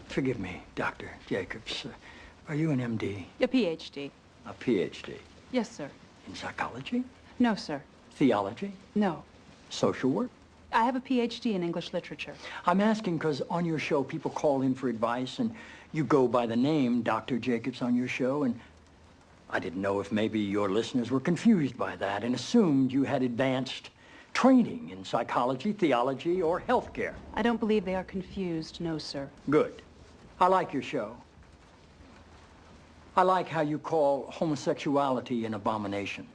Forgive me, Dr. Jacobs. Are you an MD? A PhD. A PhD? Yes, sir. In psychology? No, sir. Theology? No. Social work? I have a PhD in English literature. I'm asking because on your show, people call in for advice, and you go by the name Dr. Jacobs on your show, and I didn't know if maybe your listeners were confused by that and assumed you had advanced training in psychology, theology, or healthcare. I don't believe they are confused, no, sir. Good. I like your show. I like how you call homosexuality an abomination.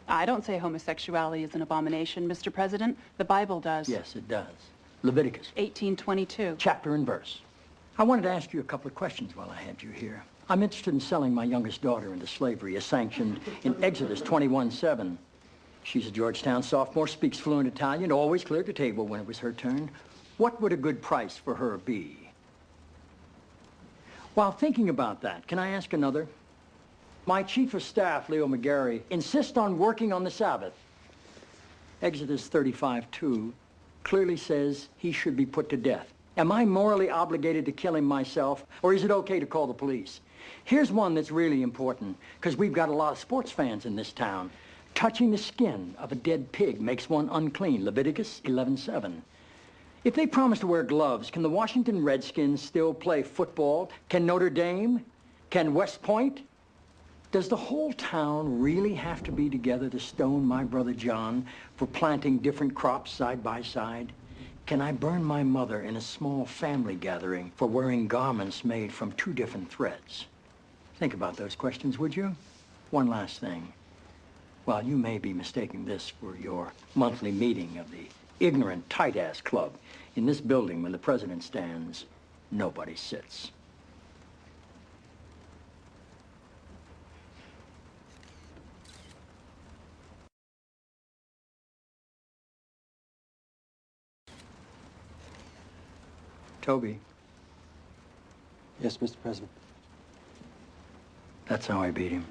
I don't say homosexuality is an abomination, Mr. President. The Bible does. Yes, it does. Leviticus. 18:22. Chapter and verse. I wanted to ask you a couple of questions while I had you here. I'm interested in selling my youngest daughter into slavery, as sanctioned in Exodus 21:7. She's a Georgetown sophomore, speaks fluent Italian, always cleared the table when it was her turn. What would a good price for her be? While thinking about that, can I ask another? My chief of staff, Leo McGarry, insists on working on the Sabbath. Exodus 35:2 clearly says he should be put to death. Am I morally obligated to kill him myself, or is it okay to call the police? Here's one that's really important, because we've got a lot of sports fans in this town. Touching the skin of a dead pig makes one unclean, Leviticus 11:7. If they promise to wear gloves, can the Washington Redskins still play football? Can Notre Dame? Can West Point? Does the whole town really have to be together to stone my brother John for planting different crops side by side? Can I burn my mother in a small family gathering for wearing garments made from two different threads? Think about those questions, would you? One last thing. While you may be mistaking this for your monthly meeting of the ignorant tight-ass club, in this building when the president stands, nobody sits. Toby. Yes, Mr. President. That's how I beat him.